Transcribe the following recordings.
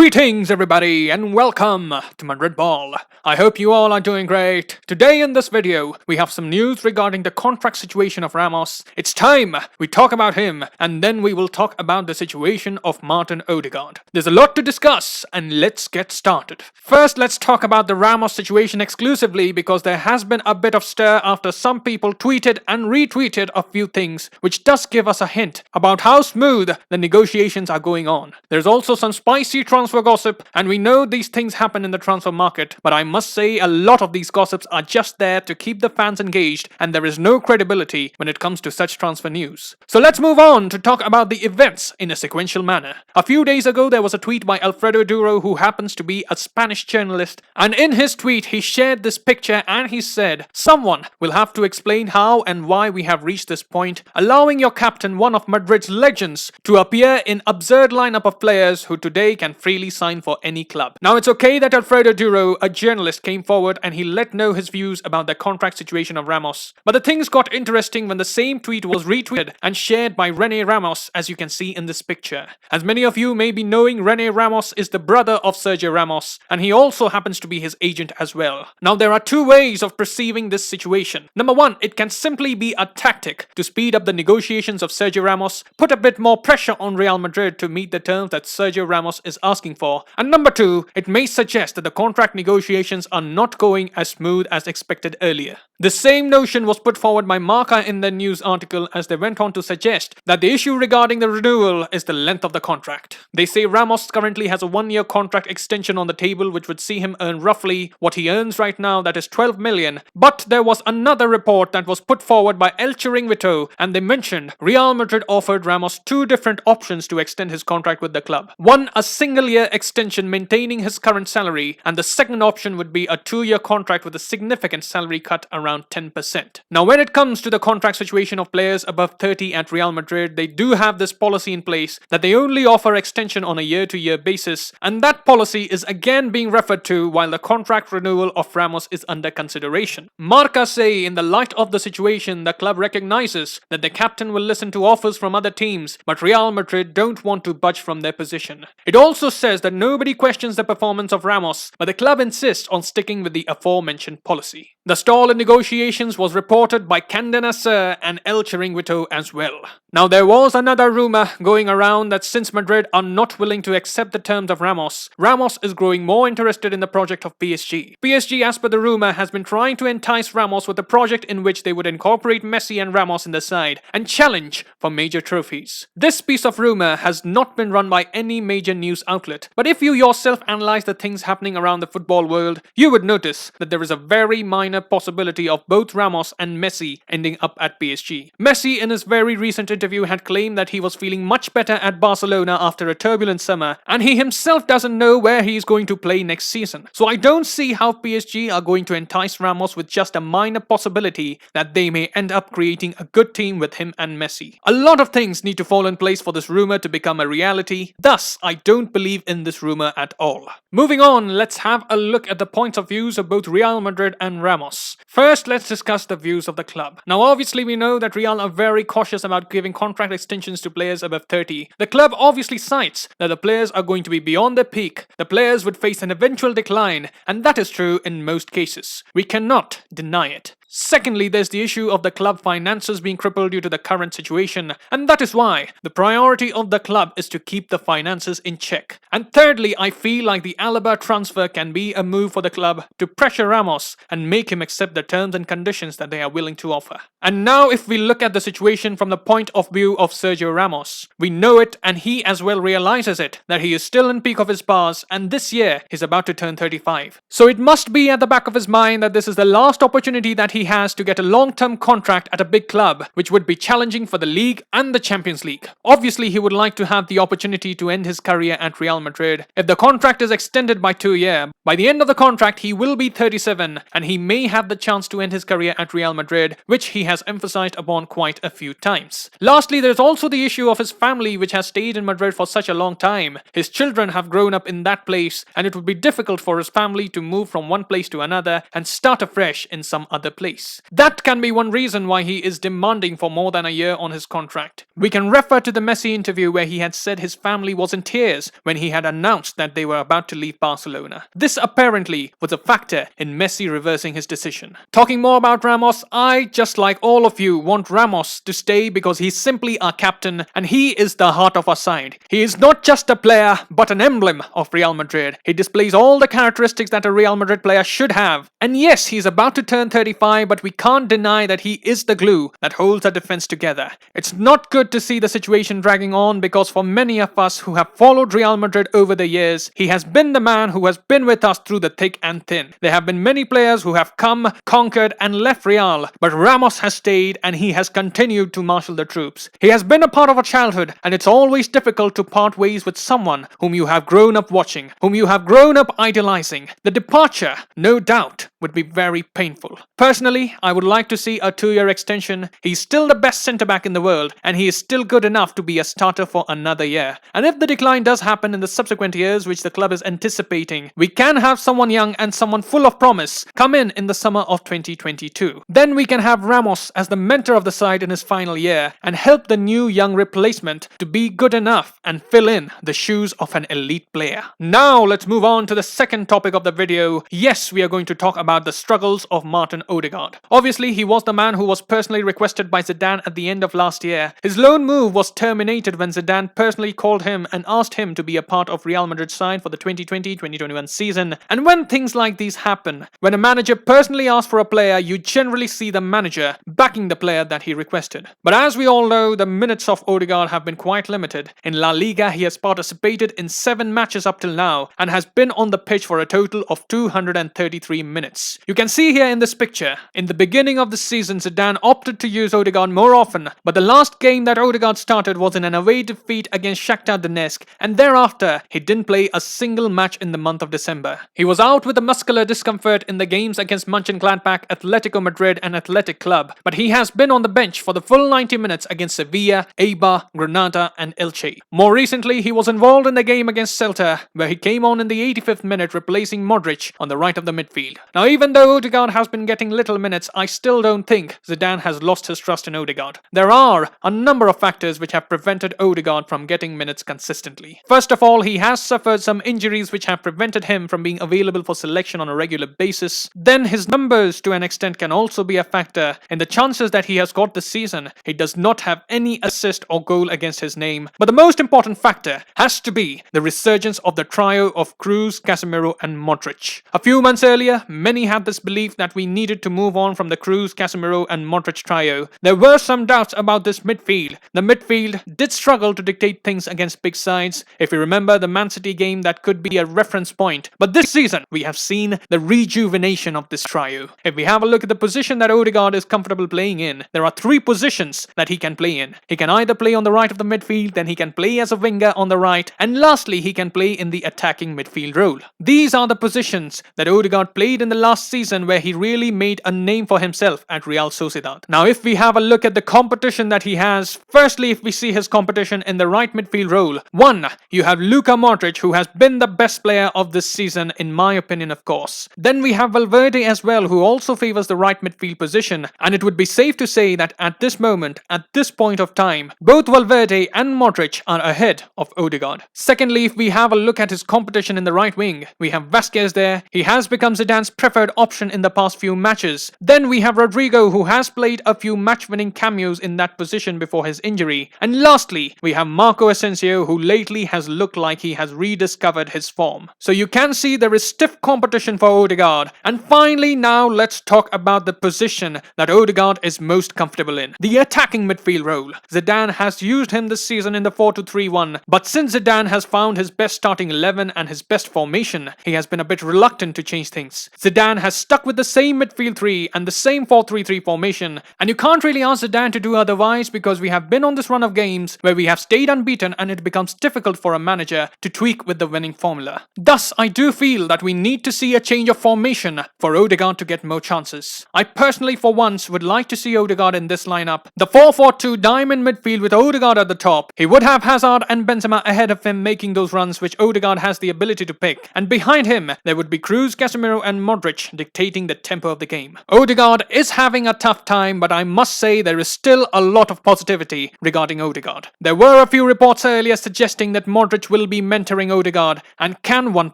Greetings everybody and welcome to Madrid Ball. I hope you all are doing great. Today in this video, we have some news regarding the contract situation of Ramos. It's time we talk about him and then we will talk about the situation of Martin Odegaard. There's a lot to discuss and let's get started. First, let's talk about the Ramos situation exclusively because there has been a bit of stir after some people tweeted and retweeted a few things which does give us a hint about how smooth the negotiations are going on. There's also some spicy transfer gossip, and we know these things happen in the transfer market, but I must say a lot of these gossips are just there to keep the fans engaged, and there is no credibility when it comes to such transfer news. So let's move on to talk about the events in a sequential manner. A few days ago there was a tweet by Alfredo Duro, who happens to be a Spanish journalist, and in his tweet he shared this picture and he said, "Someone will have to explain how and why we have reached this point, allowing your captain, one of Madrid's legends, to appear in absurd lineup of players who today can freely sign for any club." Now it's okay that Alfredo Duro, a journalist, came forward and he let know his views about the contract situation of Ramos. But the things got interesting when the same tweet was retweeted and shared by René Ramos, as you can see in this picture. As many of you may be knowing, René Ramos is the brother of Sergio Ramos, and he also happens to be his agent as well. Now there are two ways of perceiving this situation. Number one, it can simply be a tactic to speed up the negotiations of Sergio Ramos, put a bit more pressure on Real Madrid to meet the terms that Sergio Ramos is asking for. And number two, it may suggest that the contract negotiations are not going as smooth as expected earlier. The same notion was put forward by Marca in their news article, as they went on to suggest that the issue regarding the renewal is the length of the contract. They say Ramos currently has a 1-year contract extension on the table, which would see him earn roughly what he earns right now, that is 12 million. But there was another report that was put forward by El Chiringuito, and they mentioned Real Madrid offered Ramos two different options to extend his contract with the club. One, a single-year extension maintaining his current salary, and the second option would be a 2-year contract with a significant salary cut around 10%. Now when it comes to the contract situation of players above 30 at Real Madrid, they do have this policy in place that they only offer extension on a year-to-year basis, and that policy is again being referred to while the contract renewal of Ramos is under consideration. Marca say in the light of the situation, the club recognizes that the captain will listen to offers from other teams, but Real Madrid don't want to budge from their position. It also says that nobody questions the performance of Ramos, but the club insists on sticking with the aforementioned policy. The stall in negotiations was reported by Candena Sir and El Chiringuito as well. Now there was another rumor going around that since Madrid are not willing to accept the terms of Ramos, Ramos is growing more interested in the project of PSG. PSG, as per the rumor, has been trying to entice Ramos with a project in which they would incorporate Messi and Ramos in the side and challenge for major trophies. This piece of rumor has not been run by any major news outlet, but if you yourself analyze the things happening around the football world, you would notice that there is a very minor possibility of both Ramos and Messi ending up at PSG. Messi, in his very recent interview, had claimed that he was feeling much better at Barcelona after a turbulent summer, and he himself doesn't know where he is going to play next season. So I don't see how PSG are going to entice Ramos with just a minor possibility that they may end up creating a good team with him and Messi. A lot of things need to fall in place for this rumor to become a reality. Thus, I don't believe in this rumor at all. Moving on, let's have a look at the points of views of both Real Madrid and Ramos. First, let's discuss the views of the club. Now obviously we know that Real are very cautious about giving contract extensions to players above 30. The club obviously cites that the players are going to be beyond their peak, the players would face an eventual decline, and that is true in most cases. We cannot deny it. Secondly, there's the issue of the club finances being crippled due to the current situation, and that is why the priority of the club is to keep the finances in check. And thirdly, I feel like the Alaba transfer can be a move for the club to pressure Ramos and make him accept the terms and conditions that they are willing to offer. And now if we look at the situation from the point of view of Sergio Ramos, we know it and he as well realizes it, that he is still in peak of his powers, and this year he's about to turn 35. So it must be at the back of his mind that this is the last opportunity that he has to get a long-term contract at a big club, which would be challenging for the league and the Champions League. Obviously, he would like to have the opportunity to end his career at Real Madrid. If the contract is extended by 2 years, by the end of the contract, he will be 37, and he may have the chance to end his career at Real Madrid, which he has emphasized upon quite a few times. Lastly, there's also the issue of his family, which has stayed in Madrid for such a long time. His children have grown up in that place, and it would be difficult for his family to move from one place to another and start afresh in some other place. place. That can be one reason why he is demanding for more than a year on his contract. We can refer to the Messi interview where he had said his family was in tears when he had announced that they were about to leave Barcelona. This apparently was a factor in Messi reversing his decision. Talking more about Ramos, I, just like all of you, want Ramos to stay because he's simply our captain and he is the heart of our side. He is not just a player but an emblem of Real Madrid. He displays all the characteristics that a Real Madrid player should have. And yes, he's about to turn 35, but we can't deny that he is the glue that holds our defense together. It's not good to see the situation dragging on because for many of us who have followed Real Madrid over the years, he has been the man who has been with us through the thick and thin. There have been many players who have come, conquered and left Real, but Ramos has stayed and he has continued to marshal the troops. He has been a part of our childhood and it's always difficult to part ways with someone whom you have grown up watching, whom you have grown up idolizing. The departure, no doubt, would be very painful. Personally, I would like to see a 2-year extension. He's still the best centre-back in the world and he is still good enough to be a starter for another year. And if the decline does happen in the subsequent years which the club is anticipating, we can have someone young and someone full of promise come in the summer of 2022. Then we can have Ramos as the mentor of the side in his final year and help the new young replacement to be good enough and fill in the shoes of an elite player. Now let's move on to the second topic of the video. Yes, we are going to talk about the struggles of Martin Odegaard. Obviously, he was the man who was personally requested by Zidane at the end of last year. His loan move was terminated when Zidane personally called him and asked him to be a part of Real Madrid's side for the 2020-2021 season. And when things like these happen, when a manager personally asks for a player, you generally see the manager backing the player that he requested. But as we all know, the minutes of Odegaard have been quite limited. In La Liga, he has participated in 7 matches up till now and has been on the pitch for a total of 233 minutes. You can see here in this picture, in the beginning of the season, Zidane opted to use Odegaard more often, but the last game that Odegaard started was in an away defeat against Shakhtar Donetsk, and thereafter, he didn't play a single match in the month of December. He was out with a muscular discomfort in the games against Mönchengladbach, Atletico Madrid and Athletic Club, but he has been on the bench for the full 90 minutes against Sevilla, Eibar, Granada and Elche. More recently, he was involved in the game against Celta, where he came on in the 85th minute replacing Modric on the right of the midfield. Now, even though Odegaard has been getting little minutes, I still don't think Zidane has lost his trust in Odegaard. There are a number of factors which have prevented Odegaard from getting minutes consistently. First of all, he has suffered some injuries which have prevented him from being available for selection on a regular basis. Then his numbers to an extent can also be a factor. In the chances that he has got this season, he does not have any assist or goal against his name. But the most important factor has to be the resurgence of the trio of Kroos, Casemiro and Modric. A few months earlier, many had this belief that we needed to move on from the Kroos, Casemiro and Modric trio. There were some doubts about this midfield. The midfield did struggle to dictate things against big sides. If you remember the Man City game, that could be a reference point. But this season, we have seen the rejuvenation of this trio. If we have a look at the position that Odegaard is comfortable playing in, there are 3 positions that he can play in. He can either play on the right of the midfield, then he can play as a winger on the right, and lastly, he can play in the attacking midfield role. These are the positions that Odegaard played in the last season where he really made a name for himself at Real Sociedad. Now, if we have a look at the competition that he has, firstly, if we see his competition in the right midfield role, 1. You have Luka Modric, who has been the best player of this season, in my opinion, of course. Then we have Valverde as well, who also favors the right midfield position, and it would be safe to say that at this moment, at this point of time, both Valverde and Modric are ahead of Odegaard. Secondly, if we have a look at his competition in the right wing, we have Vasquez there. He has become Zidane's preferred option in the past few matches. Then we have Rodrigo, who has played a few match-winning cameos in that position before his injury. And lastly, we have Marco Asensio, who lately has looked like he has rediscovered his form. So you can see there is stiff competition for Odegaard. And finally, now let's talk about the position that Odegaard is most comfortable in, the attacking midfield role. Zidane has used him this season in the 4-2-3-1, but since Zidane has found his best starting 11 and his best formation, he has been a bit reluctant to change things. Zidane has stuck with the same midfield 3 and the same 4-3-3 formation, and you can't really ask Zidane to do otherwise because we have been on this run of games where we have stayed unbeaten and it becomes difficult for a manager to tweak with the winning formula. Thus, I do feel that we need to see a change of formation for Odegaard to get more chances. I personally for once would like to see Odegaard in this lineup. The 4-4-2 diamond midfield with Odegaard at the top. He would have Hazard and Benzema ahead of him making those runs which Odegaard has the ability to pick, and behind him there would be Kroos, Casemiro and Modric dictating the tempo of the game. Odegaard is having a tough time, but I must say there is still a lot of positivity regarding Odegaard. There were a few reports earlier suggesting that Modric will be mentoring Odegaard, and can one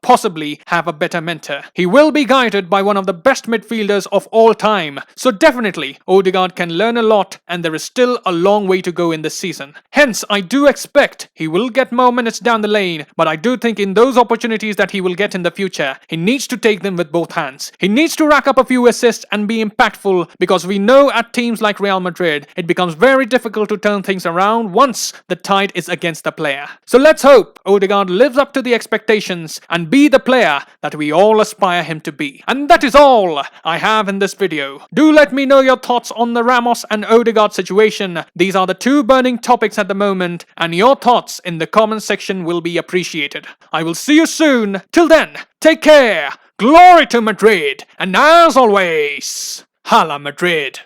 possibly have a better mentor? He will be guided by one of the best midfielders of all time, so definitely Odegaard can learn a lot, and there is still a long way to go in this season. Hence, I do expect he will get more minutes down the lane, but I do think in those opportunities that he will get in the future, he needs to take them with both hands. He needs to rack up a few assists and be impactful, because we know at teams like Real Madrid, it becomes very difficult to turn things around once the tide is against the player. So let's hope Odegaard lives up to the expectations and be the player that we all aspire him to be. And that is all I have in this video. Do let me know your thoughts on the Ramos and Odegaard situation. These are the two burning topics at the moment, and your thoughts in the comment section will be appreciated. I will see you soon. Till then, take care. Glory to Madrid, and as always, Hala Madrid.